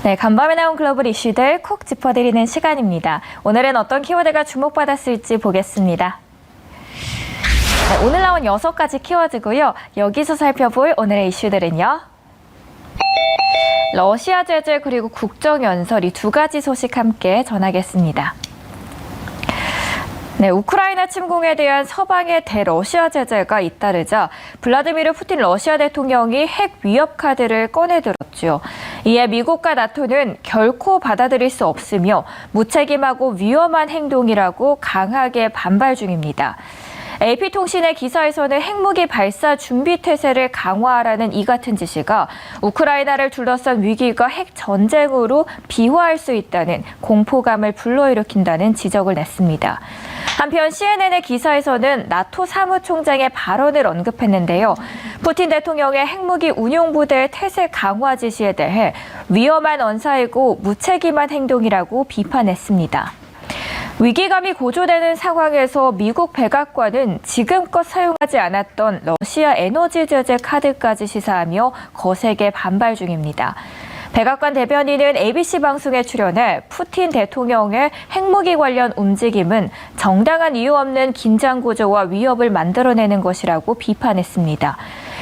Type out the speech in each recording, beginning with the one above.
네, 간밤에 나온 글로벌 이슈들 콕 짚어드리는 시간입니다. 오늘은 어떤 키워드가 주목받았을지 보겠습니다. 네, 오늘 나온 6가지 키워드고요. 여기서 살펴볼 오늘의 이슈들은요. 러시아 제재 그리고 국정연설 이 2가지 소식 함께 전하겠습니다. 네, 우크라이나 침공에 대한 서방의 대러시아 제재가 잇따르자 블라디미르 푸틴 러시아 대통령이 핵 위협 카드를 꺼내들었죠. 이에 미국과 나토는 결코 받아들일 수 없으며 무책임하고 위험한 행동이라고 강하게 반발 중입니다. AP통신의 기사에서는 핵무기 발사 준비 태세를 강화하라는 이 같은 지시가 우크라이나를 둘러싼 위기가 핵 전쟁으로 비화할 수 있다는 공포감을 불러일으킨다는 지적을 냈습니다. 한편 CNN의 기사에서는 나토 사무총장의 발언을 언급했는데요. 푸틴 대통령의 핵무기 운용부대의 태세 강화 지시에 대해 위험한 언사이고 무책임한 행동이라고 비판했습니다. 위기감이 고조되는 상황에서 미국 백악관은 지금껏 사용하지 않았던 러시아 에너지 제재 카드까지 시사하며 거세게 반발 중입니다. 백악관 대변인은 ABC 방송에 출연해 푸틴 대통령의 핵무기 관련 움직임은 정당한 이유 없는 긴장 구조와 위협을 만들어내는 것이라고 비판했습니다.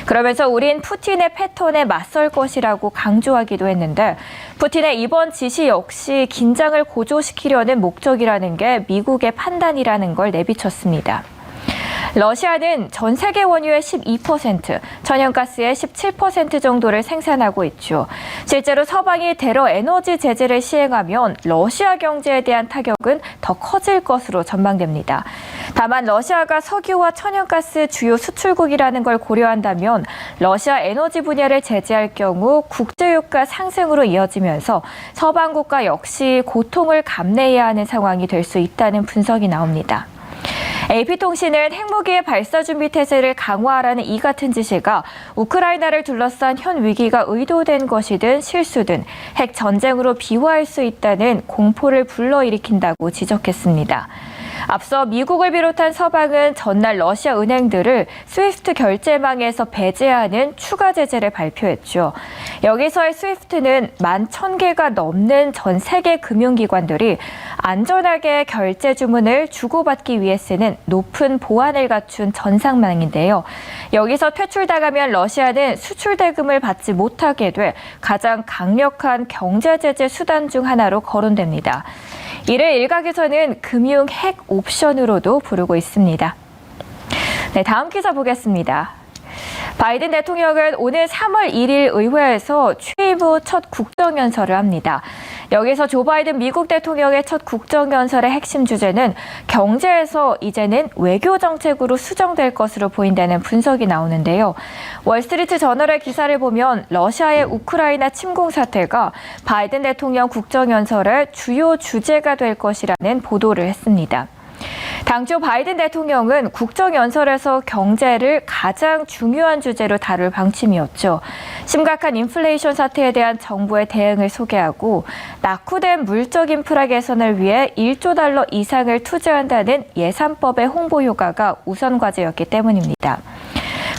그러면서 우린 푸틴의 패턴에 맞설 것이라고 강조하기도 했는데 푸틴의 이번 지시 역시 긴장을 고조시키려는 목적이라는 게 미국의 판단이라는 걸 내비쳤습니다. 러시아는 전 세계 원유의 12%, 천연가스의 17% 정도를 생산하고 있죠. 실제로 서방이 대러 에너지 제재를 시행하면 러시아 경제에 대한 타격은 더 커질 것으로 전망됩니다. 다만 러시아가 석유와 천연가스 주요 수출국이라는 걸 고려한다면 러시아 에너지 분야를 제재할 경우 국제유가 상승으로 이어지면서 서방 국가 역시 고통을 감내해야 하는 상황이 될 수 있다는 분석이 나옵니다. AP통신은 핵무기의 발사 준비 태세를 강화하라는 이 같은 지시가 우크라이나를 둘러싼 현 위기가 의도된 것이든 실수든 핵 전쟁으로 비화할 수 있다는 공포를 불러일으킨다고 지적했습니다. 앞서 미국을 비롯한 서방은 전날 러시아 은행들을 스위프트 결제망에서 배제하는 추가 제재를 발표했죠. 여기서의 스위프트는 11,000개가 넘는 전 세계 금융기관들이 안전하게 결제 주문을 주고받기 위해 쓰는 높은 보안을 갖춘 전상망인데요. 여기서 퇴출당하면 러시아는 수출 대금을 받지 못하게 돼 가장 강력한 경제 제재 수단 중 하나로 거론됩니다. 이를 일각에서는 금융 핵 옵션으로도 부르고 있습니다. 네, 다음 기사 보겠습니다. 바이든 대통령은 오늘 3월 1일 의회에서 취임 후 첫 국정연설을 합니다. 여기서 조 바이든 미국 대통령의 첫 국정연설의 핵심 주제는 경제에서 이제는 외교 정책으로 수정될 것으로 보인다는 분석이 나오는데요. 월스트리트 저널의 기사를 보면 러시아의 우크라이나 침공 사태가 바이든 대통령 국정연설의 주요 주제가 될 것이라는 보도를 했습니다. 당초 바이든 대통령은 국정연설에서 경제를 가장 중요한 주제로 다룰 방침이었죠. 심각한 인플레이션 사태에 대한 정부의 대응을 소개하고 낙후된 물적 인프라 개선을 위해 1조 달러 이상을 투자한다는 예산법의 홍보 효과가 우선 과제였기 때문입니다.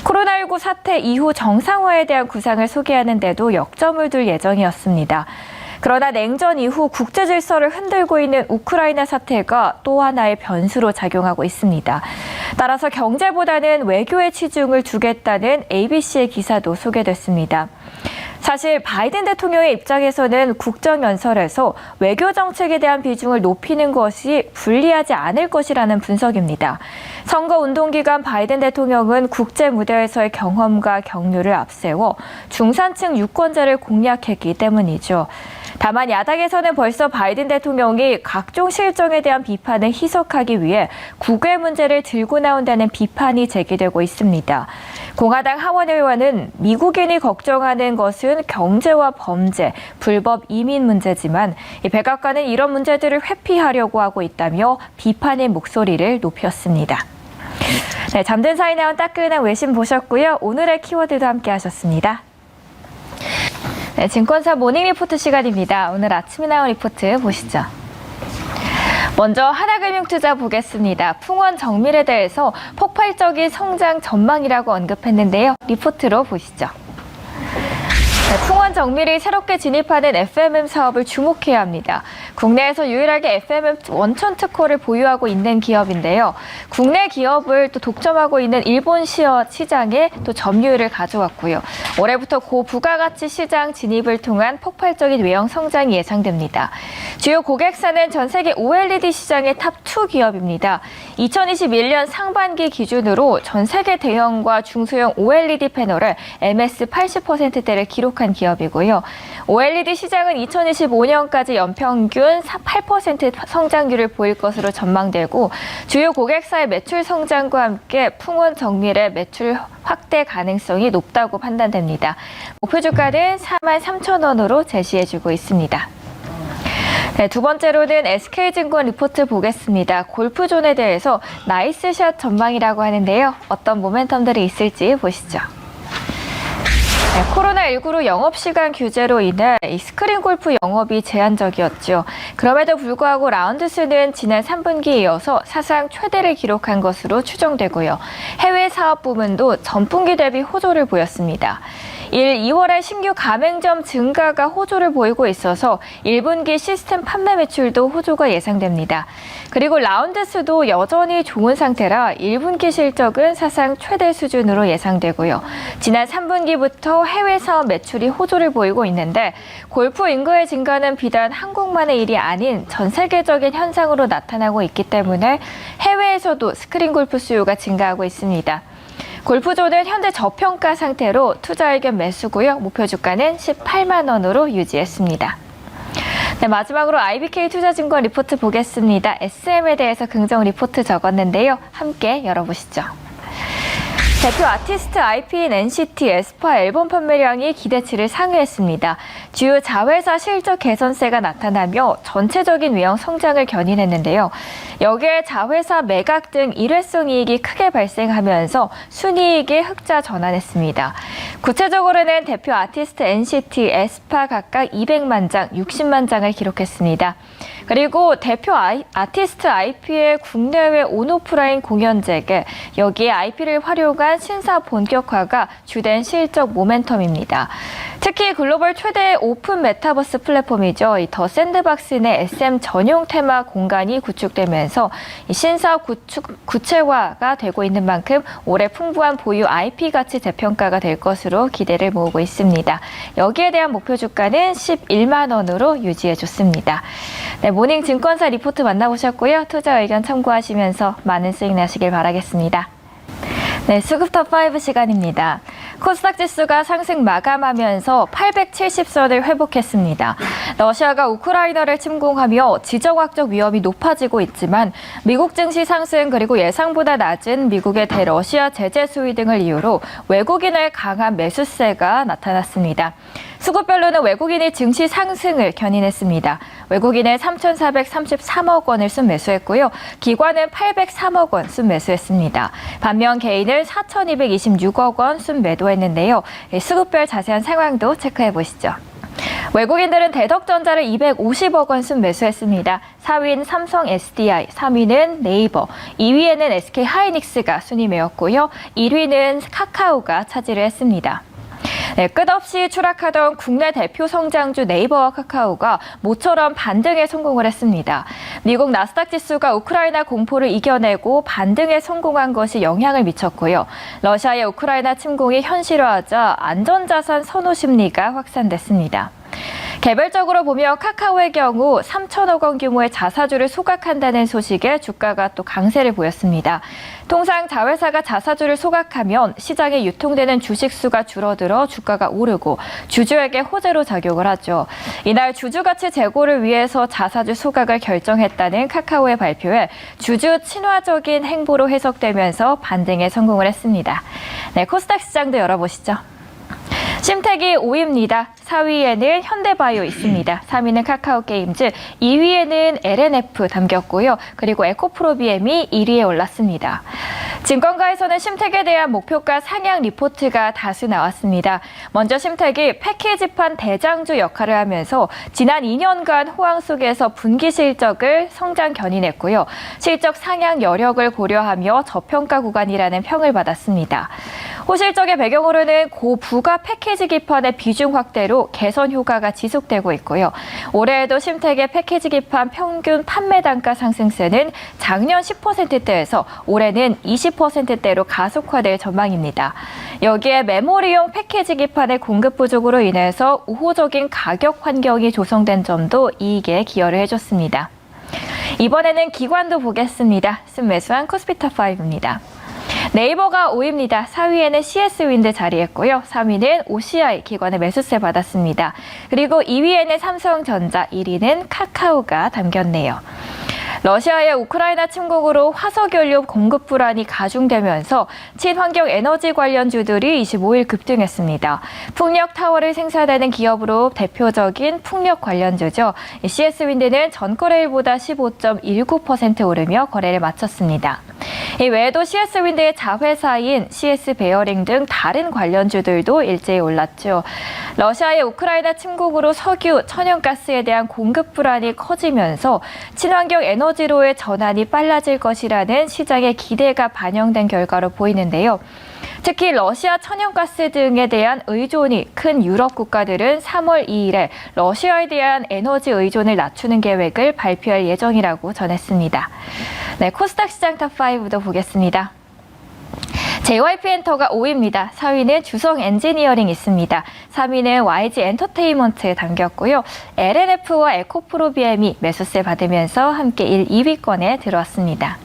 코로나19 사태 이후 정상화에 대한 구상을 소개하는 데도 역점을 둘 예정이었습니다. 그러나 냉전 이후 국제 질서를 흔들고 있는 우크라이나 사태가 또 하나의 변수로 작용하고 있습니다. 따라서 경제보다는 외교에 치중을 두겠다는 ABC의 기사도 소개됐습니다. 사실 바이든 대통령의 입장에서는 국정연설에서 외교 정책에 대한 비중을 높이는 것이 불리하지 않을 것이라는 분석입니다. 선거운동 기간 바이든 대통령은 국제 무대에서의 경험과 경륜을 앞세워 중산층 유권자를 공략했기 때문이죠. 다만 야당에서는 벌써 바이든 대통령이 각종 실정에 대한 비판을 희석하기 위해 국외 문제를 들고 나온다는 비판이 제기되고 있습니다. 공화당 하원 의원은 미국인이 걱정하는 것은 경제와 범죄, 불법 이민 문제지만 백악관은 이런 문제들을 회피하려고 하고 있다며 비판의 목소리를 높였습니다. 네, 잠든 사이 나온 따끈한 외신 보셨고요. 오늘의 키워드도 함께 하셨습니다. 네, 증권사 모닝 리포트 시간입니다. 오늘 아침에 나온 리포트 보시죠. 먼저 하나금융투자 보겠습니다. 풍원 정밀에 대해서 폭발적인 성장 전망이라고 언급했는데요. 리포트로 보시죠. 풍원 정밀이 새롭게 진입하는 FMM 사업을 주목해야 합니다. 국내에서 유일하게 FMM 원천 특허를 보유하고 있는 기업인데요. 국내 기업을 또 독점하고 있는 일본 시장에 또 점유율을 가져왔고요. 올해부터 고부가가치 시장 진입을 통한 폭발적인 외형 성장이 예상됩니다. 주요 고객사는 전 세계 OLED 시장의 탑2 기업입니다. 2021년 상반기 기준으로 전 세계 대형과 중소형 OLED 패널을 MS 80%대를 기록한 기업이고요. OLED 시장은 2025년까지 연평균 8% 성장률을 보일 것으로 전망되고 주요 고객사의 매출 성장과 함께 풍원 정밀의 매출 확대 가능성이 높다고 판단됩니다. 목표 주가는 43,000원으로 제시해주고 있습니다. 네, 두 번째로는 SK증권 리포트 보겠습니다. 골프존에 대해서 나이스샷 전망이라고 하는데요. 어떤 모멘텀들이 있을지 보시죠. 네, 코로나19로 영업시간 규제로 인해 스크린 골프 영업이 제한적이었죠. 그럼에도 불구하고 라운드 수는 지난 3분기에 이어서 사상 최대를 기록한 것으로 추정되고요. 해외 사업 부문도 전분기 대비 호조를 보였습니다. 2월에 신규 가맹점 증가가 호조를 보이고 있어서 1분기 시스템 판매 매출도 호조가 예상됩니다. 그리고 라운드 수도 여전히 좋은 상태라 1분기 실적은 사상 최대 수준으로 예상되고요. 지난 3분기부터 해외 사업 매출이 호조를 보이고 있는데 골프 인구의 증가는 비단 한국만의 일이 아닌 전 세계적인 현상으로 나타나고 있기 때문에 해외에서도 스크린 골프 수요가 증가하고 있습니다. 골프존은 현재 저평가 상태로 투자 의견 매수고요. 목표 주가는 18만 원으로 유지했습니다. 네, 마지막으로 IBK 투자증권 리포트 보겠습니다. SM에 대해서 긍정 리포트 적었는데요. 함께 열어보시죠. 대표 아티스트 IP인 NCT 에스파 앨범 판매량이 기대치를 상회했습니다. 주요 자회사 실적 개선세가 나타나며 전체적인 외형 성장을 견인했는데요. 여기에 자회사 매각 등 일회성 이익이 크게 발생하면서 순이익이 흑자 전환했습니다. 구체적으로는 대표 아티스트 NCT 에스파 각각 200만 장, 60만 장을 기록했습니다. 그리고 대표 아티스트 IP의 국내외 온오프라인 공연 재개, 여기에 IP를 활용한 신사 본격화가 주된 실적 모멘텀입니다. 특히 글로벌 최대 오픈 메타버스 플랫폼이죠. 이 더 샌드박스 내 SM 전용 테마 공간이 구축되면서 신사업 구체화가 되고 있는 만큼 올해 풍부한 보유 IP 가치 재평가가 될 것으로 기대를 모으고 있습니다. 여기에 대한 목표 주가는 11만 원으로 유지해줬습니다. 네, 모닝 증권사 리포트 만나보셨고요. 투자 의견 참고하시면서 많은 수익 나시길 바라겠습니다. 네, 수급 탑5 시간입니다. 코스닥 지수가 상승 마감하면서 870선을 회복했습니다. 러시아가 우크라이나를 침공하며 지정학적 위험이 높아지고 있지만 미국 증시 상승 그리고 예상보다 낮은 미국의 대러시아 제재 수위 등을 이유로 외국인의 강한 매수세가 나타났습니다. 수급별로는 외국인이 증시 상승을 견인했습니다. 외국인은 3,433억 원을 순매수했고요. 기관은 803억 원 순매수했습니다. 반면 개인은 4,226억 원 순매도했는데요. 수급별 자세한 상황도 체크해 보시죠. 외국인들은 대덕전자를 250억 원 순매수했습니다. 4위는 삼성 SDI, 3위는 네이버, 2위에는 SK하이닉스가 순위 메웠고요. 1위는 카카오가 차지를 했습니다. 네, 끝없이 추락하던 국내 대표 성장주 네이버와 카카오가 모처럼 반등에 성공을 했습니다. 미국 나스닥 지수가 우크라이나 공포를 이겨내고 반등에 성공한 것이 영향을 미쳤고요. 러시아의 우크라이나 침공이 현실화하자 안전자산 선호 심리가 확산됐습니다. 개별적으로 보면 카카오의 경우 3천억 원 규모의 자사주를 소각한다는 소식에 주가가 또 강세를 보였습니다. 통상 자회사가 자사주를 소각하면 시장에 유통되는 주식 수가 줄어들어 주가가 오르고 주주에게 호재로 작용을 하죠. 이날 주주 가치 제고를 위해서 자사주 소각을 결정했다는 카카오의 발표에 주주 친화적인 행보로 해석되면서 반등에 성공을 했습니다. 네, 코스닥 시장도 열어보시죠. 심택이 5위입니다. 4위에는 현대바이오 있습니다. 3위는 카카오게임즈, 2위에는 LNF 담겼고요. 그리고 에코프로비엠이 1위에 올랐습니다. 증권가에서는 심택에 대한 목표가 상향 리포트가 다수 나왔습니다. 먼저 심택이 패키지판 대장주 역할을 하면서 지난 2년간 호황 속에서 분기 실적을 성장 견인했고요. 실적 상향 여력을 고려하며 저평가 구간이라는 평을 받았습니다. 호실적의 배경으로는 고부가 패키지 기판의 비중 확대로 개선 효과가 지속되고 있고요. 올해에도 심택의 패키지 기판 평균 판매 단가 상승세는 작년 10%대에서 올해는 20%대로 가속화될 전망입니다. 여기에 메모리용 패키지 기판의 공급 부족으로 인해서 우호적인 가격 환경이 조성된 점도 이익에 기여를 해줬습니다. 이번에는 기관도 보겠습니다. 순매수한 코스피 탑5입니다. 네이버가 5위입니다. 4위에는 CS윈드 자리했고요. 3위는 OCI 기관의 매수세 받았습니다. 그리고 2위에는 삼성전자, 1위는 카카오가 담겼네요. 러시아의 우크라이나 침공으로 화석연료 공급 불안이 가중되면서 친환경 에너지 관련주들이 25일 급등했습니다. 풍력 타워를 생산하는 기업으로 대표적인 풍력 관련주죠. CS윈드는 전거래일보다 15.19% 오르며 거래를 마쳤습니다. 이 외에도 CS윈드의 자회사인 CS베어링 등 다른 관련주들도 일제히 올랐죠. 러시아의 우크라이나 침공으로 석유, 천연가스에 대한 공급 불안이 커지면서 친환경 에너지로의 전환이 빨라질 것이라는 시장의 기대가 반영된 결과로 보이는데요. 특히 러시아 천연가스 등에 대한 의존이 큰 유럽 국가들은 3월 2일에 러시아에 대한 에너지 의존을 낮추는 계획을 발표할 예정이라고 전했습니다. 네, 코스닥 시장 탑5도 보겠습니다. JYP엔터가 5위입니다. 4위는 주성 엔지니어링 있습니다. 3위는 YG 엔터테인먼트에 담겼고요. LNF와 에코프로비엠이 매수세 받으면서 함께 1, 2위권에 들어왔습니다.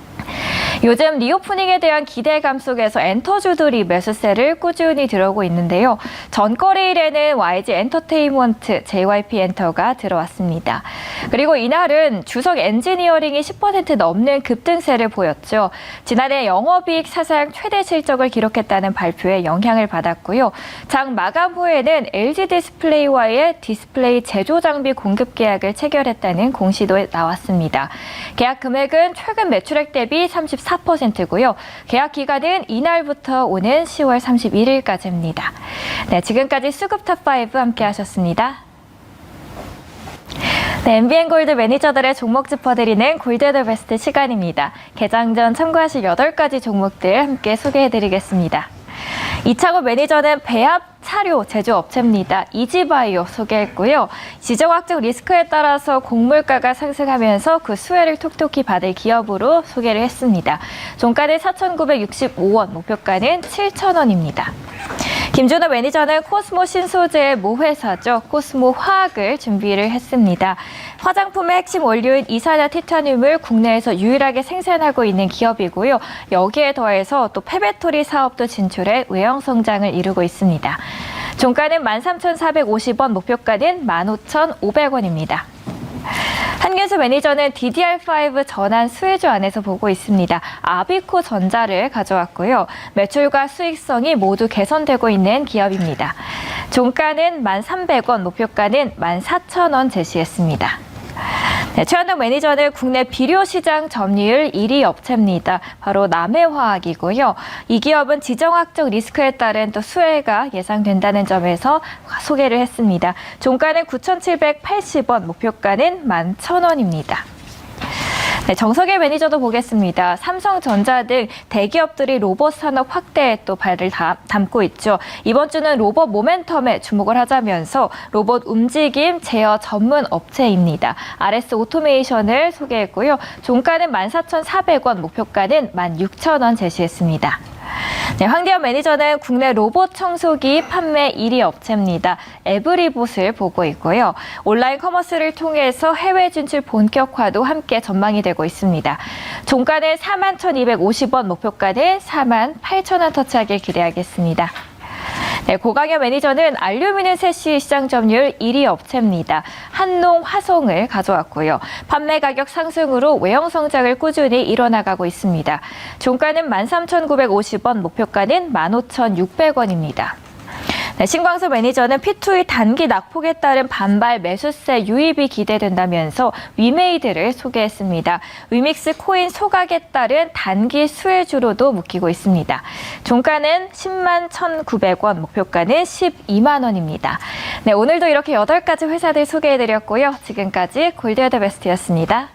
요즘 리오프닝에 대한 기대감 속에서 엔터주들이 매수세를 꾸준히 들어오고 있는데요. 전거래일에는 YG 엔터테인먼트, JYP엔터가 들어왔습니다. 그리고 이날은 주석 엔지니어링이 10% 넘는 급등세를 보였죠. 지난해 영업이익 사상 최대 실적을 기록했다는 발표에 영향을 받았고요. 장 마감 후에는 LG 디스플레이와의 디스플레이 제조 장비 공급 계약을 체결했다는 공시도 나왔습니다. 계약 금액은 최근 매출액 대비 34%고요. 계약 기간은 이날부터 오는 10월 31일까지입니다. 네, 지금까지 수급 탑5 함께 하셨습니다. 네, MBN골드 매니저들의 종목 짚어드리는 골드 더 베스트 시간입니다. 개장 전 참고하실 8가지 종목들 함께 소개해드리겠습니다. 이창호 매니저는 배합 차료 제조업체입니다. 이지바이오 소개했고요. 지정학적 리스크에 따라서 곡물가가 상승하면서 그 수혜를 톡톡히 받을 기업으로 소개를 했습니다. 종가는 4,965원, 목표가는 7,000원입니다. 김준호 매니저는 코스모 신소재의 모회사죠. 코스모 화학을 준비를 했습니다. 화장품의 핵심 원료인 이산화 티타늄을 국내에서 유일하게 생산하고 있는 기업이고요. 여기에 더해서 또 폐배터리 사업도 진출해 외형 성장을 이루고 있습니다. 종가는 13,450원, 목표가는 15,500원입니다. 한균수 매니저는 DDR5 전환 수혜주 안에서 보고 있습니다. 아비코 전자를 가져왔고요. 매출과 수익성이 모두 개선되고 있는 기업입니다. 종가는 1,300원, 목표가는 14,000원 제시했습니다. 네, 최한동 매니저는 국내 비료 시장 점유율 1위 업체입니다. 바로 남해화학이고요. 이 기업은 지정학적 리스크에 따른 또 수혜가 예상된다는 점에서 소개를 했습니다. 종가는 9,780원, 목표가는 11,000원입니다. 네, 정석일 매니저도 보겠습니다. 삼성전자 등 대기업들이 로봇 산업 확대에 또 발을 담고 있죠. 이번 주는 로봇 모멘텀에 주목을 하자면서 로봇 움직임 제어 전문 업체입니다. RS 오토메이션을 소개했고요. 종가는 14,400원, 목표가는 16,000원 제시했습니다. 네, 황대현 매니저는 국내 로봇 청소기 판매 1위 업체입니다. 에브리봇을 보고 있고요. 온라인 커머스를 통해서 해외 진출 본격화도 함께 전망이 되고 있습니다. 종가는 41,250원, 목표가는 48,000원 터치하길 기대하겠습니다. 네, 고강현 매니저는 알루미늄 세시 시장 점유율 1위 업체입니다. 한농 화성을 가져왔고요. 판매 가격 상승으로 외형 성장을 꾸준히 이뤄나가고 있습니다. 종가는 13,950원, 목표가는 15,600원입니다. 네, 신광수 매니저는 P2E 단기 낙폭에 따른 반발 매수세 유입이 기대된다면서 위메이드를 소개했습니다. 위믹스 코인 소각에 따른 단기 수혜주로도 묶이고 있습니다. 종가는 10만 1,900원, 목표가는 12만 원입니다. 네, 오늘도 이렇게 8가지 회사들 소개해드렸고요. 지금까지 골드 더 베스트였습니다.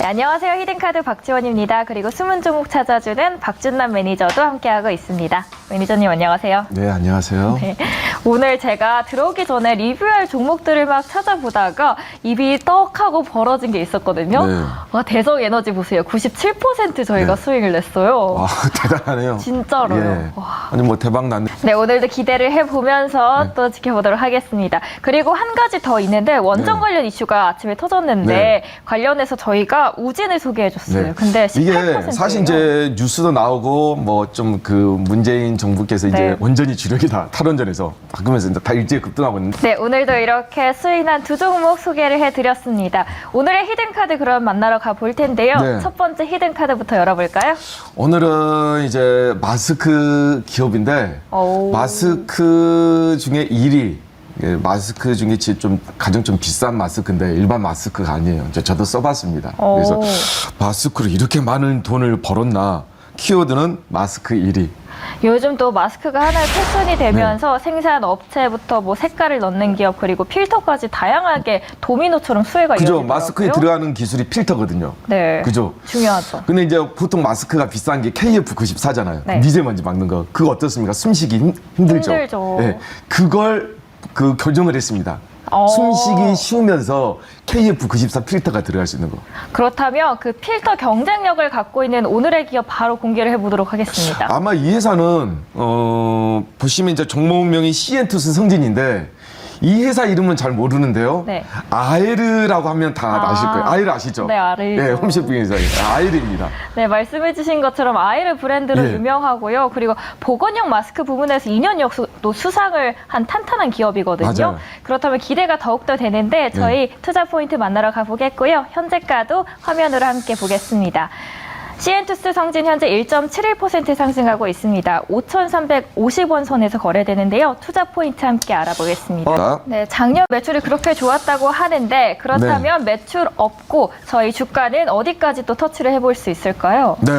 네, 안녕하세요. 히든카드 박지원입니다. 그리고 숨은 종목 찾아주는 박준남 매니저도 함께하고 있습니다. 매니저님 안녕하세요. 네, 안녕하세요. 네, 오늘 제가 들어오기 전에 리뷰할 종목들을 막 찾아보다가 입이 떡하고 벌어진 게 있었거든요. 네. 와, 대성에너지 보세요. 97% 저희가 네. 수익을 냈어요. 와, 대단하네요. 진짜로요. 예. 와. 아니 뭐 대박 났네. 네, 오늘도 기대를 해보면서 네. 또 지켜보도록 하겠습니다. 그리고 한 가지 더 있는데 원전 네. 관련 이슈가 아침에 터졌는데 네. 관련해서 저희가 우진을 소개해줬어요. 네. 근데 18%예요. 이게 사실 이제 뉴스도 나오고 뭐 좀 그 문재인 정부께서 이제 네. 원전이 주력이다 탈원전에서 바꾸면서 이제 다 일제히 급등하고 있는데. 네, 오늘도 이렇게 수익난 두 종목 소개를 해드렸습니다. 오늘의 히든카드 그럼 만나러 가볼 텐데요. 네. 첫 번째 히든카드부터 열어볼까요? 오늘은 이제 마스크 기업인데 오. 마스크 중에 1위. 예, 마스크 중에 좀 가장 좀 비싼 마스크인데 일반 마스크가 아니에요. 이제 저도 써봤습니다. 오. 그래서 마스크로 이렇게 많은 돈을 벌었나? 키워드는 마스크 1위. 요즘 또 마스크가 하나의 패션이 되면서 네. 생산 업체부터 뭐 색깔을 넣는 기업 그리고 필터까지 다양하게 도미노처럼 수혜가 그죠? 이어지더라고요. 마스크에 들어가는 기술이 필터거든요. 네. 그죠? 중요하죠. 근데 이제 보통 마스크가 비싼 게 KF94잖아요. 네. 미세먼지 막는 거. 그거 어떻습니까? 숨쉬기 힘들죠. 힘들죠. 네. 그걸 교정을 했습니다. 어. 숨쉬기 쉬우면서 KF94 필터가 들어갈 수 있는 거. 그렇다면 그 필터 경쟁력을 갖고 있는 오늘의 기업 바로 공개를 해보도록 하겠습니다. 아마 이 회사는 보시면 이제 종목명이 CN투스 성진인데 이 회사 이름은 잘 모르는데요. 네. 아에르라고 하면 다 아실 거예요. 아에르 아시죠? 네, 알죠. 네, 홈쇼핑 회사예요. 아에르입니다. 네, 말씀해주신 것처럼 아이르 브랜드로 예. 유명하고요. 그리고 보건용 마스크 부문에서 2년 연속 수상을 한 탄탄한 기업이거든요. 맞아요. 그렇다면 기대가 더욱더 되는데 저희 투자 포인트 만나러 가보겠고요. 현재가도 화면으로 함께 보겠습니다. CN투스 성진 현재 1.71% 상승하고 있습니다. 5,350원 선에서 거래되는데요. 투자 포인트 함께 알아보겠습니다. 네, 작년 매출이 그렇게 좋았다고 하는데 그렇다면 매출 없고 저희 주가는 어디까지 또 터치를 해볼 수 있을까요? 네,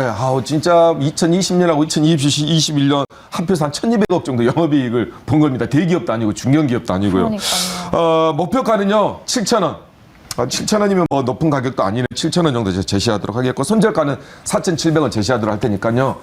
진짜 2020년하고 2021년 합해서 한 1,200억 정도 영업이익을 본 겁니다. 대기업도 아니고 중견기업도 아니고요. 그러니까요. 목표가는요, 7,000원. 7,000원이면 뭐 높은 가격도 아니네. 7,000원 정도 제시하도록 하겠고, 손절가는 4,700원 제시하도록 할 테니까요.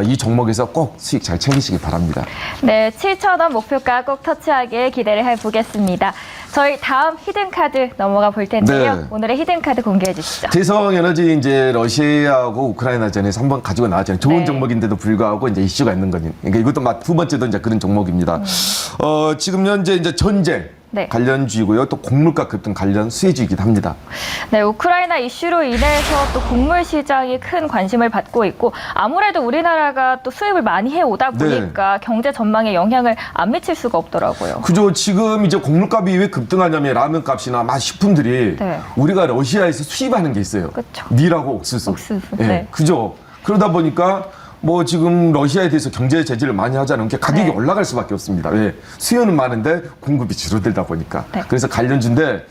이 종목에서 꼭 수익 잘 챙기시기 바랍니다. 네, 7,000원 목표가 꼭 터치하게 기대를 해보겠습니다. 저희 다음 히든카드 넘어가 볼 텐데요. 네. 오늘의 히든카드 공개해 주시죠. 대성에너지 이제 러시아하고 우크라이나전에서 한번 가지고 나왔잖아요. 좋은 네. 종목인데도 불구하고 이제 이슈가 있는 거니. 그러니까 이것도 두 번째도 이제 그런 종목입니다. 지금 현재 이제 전쟁. 네. 관련주이고요. 또 곡물가 급등 관련 수혜주이기도 합니다. 네, 우크라이나 이슈로 인해서 또 곡물 시장이 큰 관심을 받고 있고 아무래도 우리나라가 또 수입을 많이 해오다 보니까 경제 전망에 영향을 안 미칠 수가 없더라고요. 그죠. 지금 이제 곡물값이 왜 급등하냐면 라면 값이나 식품들이 네. 우리가 러시아에서 수입하는 게 있어요. 그쵸. 밀하고 옥수수. 네. 네. 그죠. 그러다 보니까 뭐 지금 러시아에 대해서 경제 제재를 많이 하자는 게 가격이 네. 올라갈 수밖에 없습니다. 왜? 수요는 많은데 공급이 줄어들다 보니까. 네. 그래서 관련주인데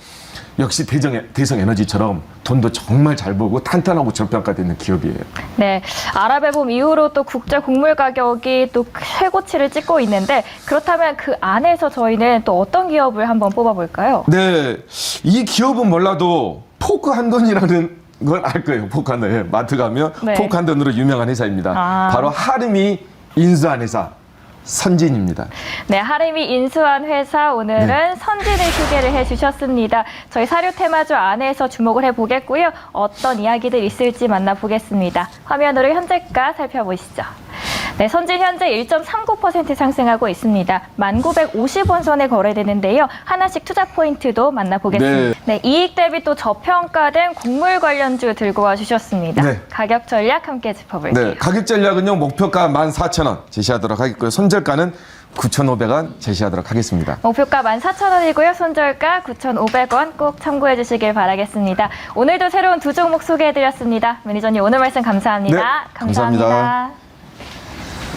역시 대성에너지처럼 돈도 정말 잘 벌고 탄탄하고 저평가되는 기업이에요. 네, 아랍의 봄 이후로 또 국제 곡물 가격이 또 최고치를 찍고 있는데 그렇다면 그 안에서 저희는 또 어떤 기업을 한번 뽑아볼까요? 네, 이 기업은 몰라도 포크 한돈이라는 건 알 거예요. 포크 한돈. 예, 마트 가면 네. 포크 한돈으로 유명한 회사입니다. 바로 하림이 인수한 회사 선진입니다. 네, 하림이 인수한 회사 오늘은 네. 선진을 소개를 해주셨습니다. 저희 사료 테마주 안에서 주목을 해보겠고요. 어떤 이야기들 있을지 만나보겠습니다. 화면으로 현재가 살펴보시죠. 네, 선진 현재 1.39% 상승하고 있습니다. 1,950원 선에 거래되는데요. 하나씩 투자 포인트도 만나보겠습니다. 네, 이익 대비 또 저평가된 곡물 관련주 들고 와주셨습니다. 네. 가격 전략 함께 짚어볼게요. 네, 가격 전략은요. 목표가 14,000원 제시하도록 하겠고요. 손절가는 9,500원 제시하도록 하겠습니다. 목표가 14,000원이고요. 손절가 9,500원 꼭 참고해 주시길 바라겠습니다. 오늘도 새로운 두 종목 소개해드렸습니다. 매니저님 오늘 말씀 감사합니다. 네, 감사합니다.